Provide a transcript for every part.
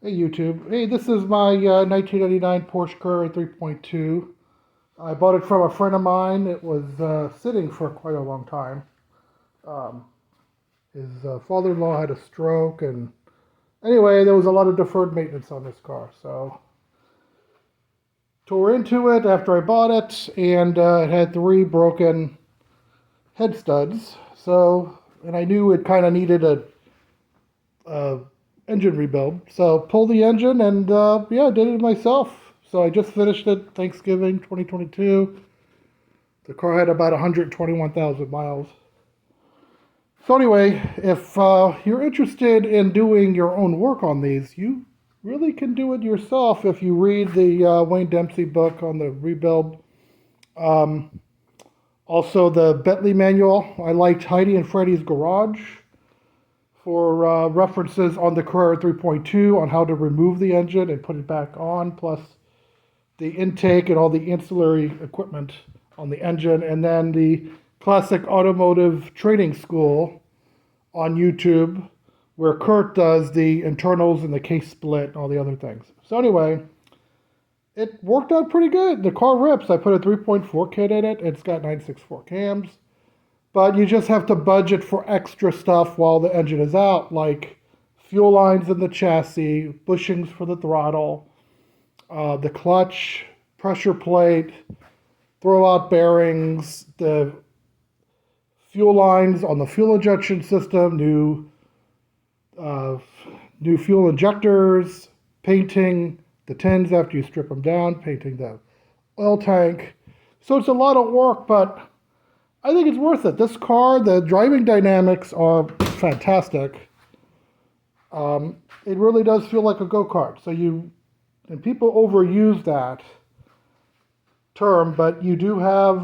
Hey YouTube. Hey, this is my 1999 Porsche Carrera 3.2. I bought it from a friend of mine. It was sitting for quite a long time. Um, his father-in-law had a stroke, and anyway, there was a lot of deferred maintenance on this car. So, tore into it after I bought it, and it had three broken head studs. So, and I knew it kind of needed a engine rebuild. So pulled the engine and yeah, did it myself. So I just finished it Thanksgiving 2022. The car had about 121,000 miles. So anyway, if you're interested in doing your own work on these, you really can do it yourself if you read the Wayne Dempsey book on the rebuild. Um, Also, the Bentley manual. I liked Heidi and Freddie's Garage for references on the Carrera 3.2 on how to remove the engine and put it back on, plus the intake and all the ancillary equipment on the engine, and then the Classic Automotive Training School on YouTube, where Kurt does the internals and the case split and all the other things. So anyway, it worked out pretty good. The car rips. I put a 3.4 kit in it. It's got 964 cams. But you just have to budget for extra stuff while the engine is out, like fuel lines in the chassis, bushings for the throttle, the clutch, pressure plate, throwout bearings, the fuel lines on the fuel injection system, new fuel injectors, painting the tins after you strip them down, painting the oil tank. So it's a lot of work, but I think it's worth it. This car, the driving dynamics are fantastic. It really does feel like a go-kart. And people overuse that term, but you do have,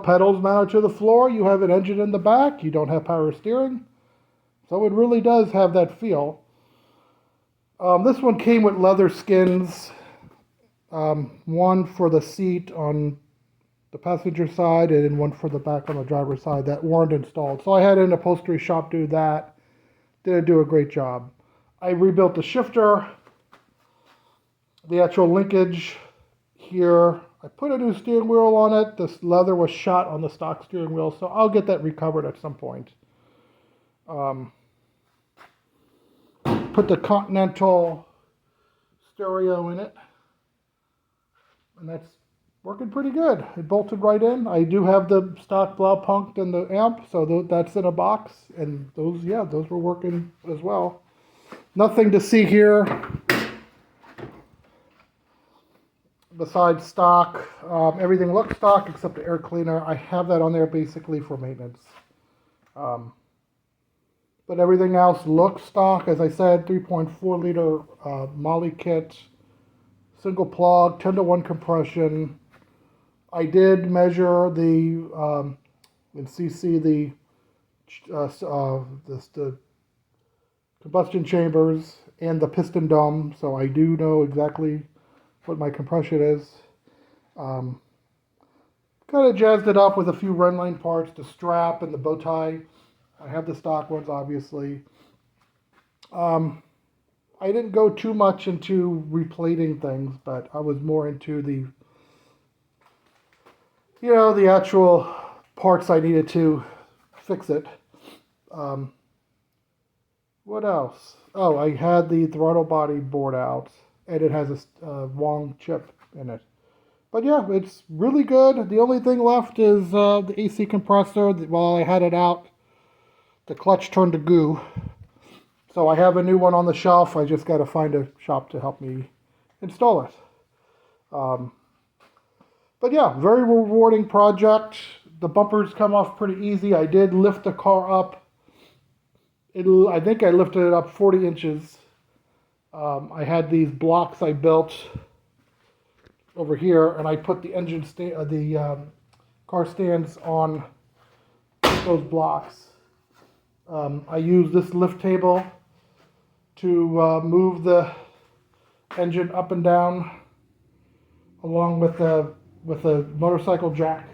pedals mounted to the floor. You have an engine in the back. You don't have power steering. So it really does have that feel. This one came with leather skins, one for the seat on the passenger side and then one for the back on the driver's side that weren't installed. So I had an upholstery shop do that. Didn't do a great job. I rebuilt the shifter, the actual linkage here. I put a new steering wheel on it. This leather was shot on the stock steering wheel, so I'll get that recovered at some point. Put the Continental stereo in it, and that's working pretty good. It bolted right in. I do have the stock Blaupunkt and the amp, so that's in a box, and those were working as well. Nothing to see here besides stock. Everything looks stock except the air cleaner. I have that on there basically for maintenance. But everything else looks stock. As I said, 3.4 liter Molly kit, single plug, 10-to-1 compression. I did measure the in CC the combustion chambers and the piston dome, so I do know exactly what my compression is. Kind of jazzed it up with a few runline parts, the strap and the bow tie. I have the stock ones, obviously. I didn't go too much into replating things, but I was more into the actual parts I needed to fix it. What else? Oh, I had the throttle body bored out, and it has a Wong chip in it. But yeah, it's really good. The only thing left is the AC compressor. While I had it out, the clutch turned to goo. So I have a new one on the shelf. I just got to find a shop to help me install it. But yeah, very rewarding project. The bumpers come off pretty easy. I did lift the car up. I think I lifted it up 40 inches. I had these blocks I built over here, and I put the car stands on those blocks. I use this lift table to move the engine up and down, along with a motorcycle jack.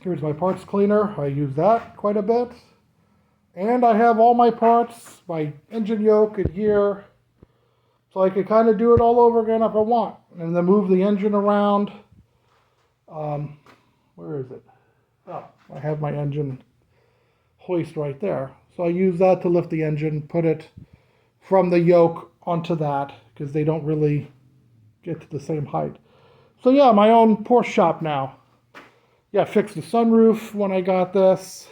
Here's my parts cleaner. I use that quite a bit. And I have all my parts, my engine yoke in here. So I could kind of do it all over again if I want. And then move the engine around. Where is it? Oh, I have my engine hoist right there. So I use that to lift the engine, put it from the yoke onto that, because they don't really get to the same height. So yeah, my own Porsche shop now. Yeah, fixed the sunroof when I got this.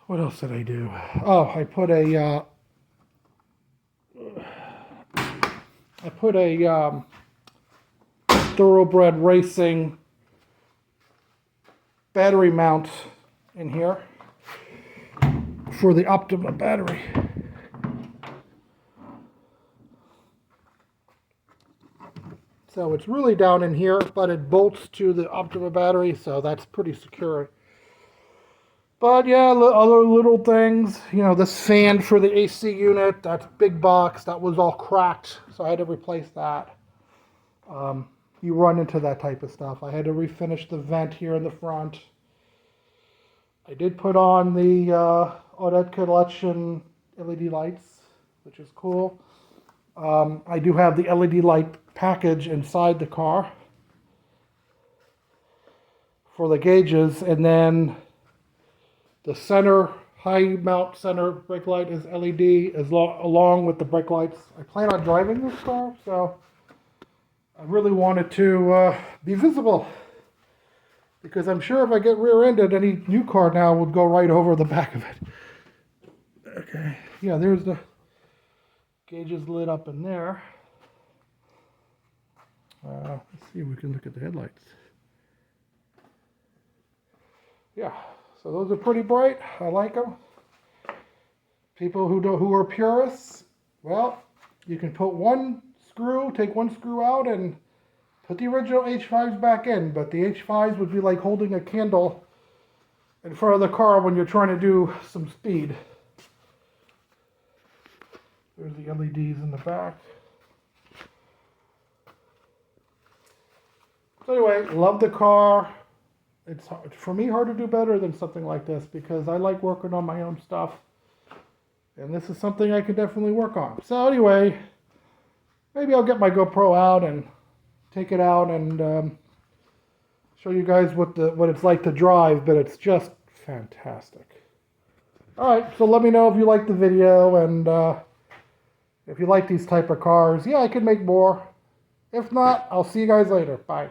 What else did I do? Oh, I put a thoroughbred racing battery mount in here for the Optima battery. So it's really down in here, but it bolts to the Optima battery, so that's pretty secure. But yeah, other little things, you know, this fan for the AC unit, that's big box, that was all cracked, so I had to replace that. You run into that type of stuff. I had to refinish the vent here in the front. I did put on the Audette Collection LED lights, which is cool. I do have the LED light package inside the car for the gauges, and then the center high mount center brake light is LED along with the brake lights. I plan on driving this car, so I really wanted to be visible, because I'm sure if I get rear-ended, any new car now would go right over the back of it. Okay, yeah, there's the gauges lit up in there. Let's see if we can look at the headlights. Yeah, so those are pretty bright. I like them. People who are purists, well, you can put take one screw out and put the original H5s back in, but the H5s would be like holding a candle in front of the car when you're trying to do some speed. There's the LEDs in the back. So anyway, love the car. It's for me hard to do better than something like this, because I like working on my own stuff. And this is something I could definitely work on. So anyway, maybe I'll get my GoPro out and take it out and show you guys what it's like to drive, but it's just fantastic. Alright, so let me know if you like the video, and if you like these type of cars. Yeah, I could make more. If not, I'll see you guys later. Bye.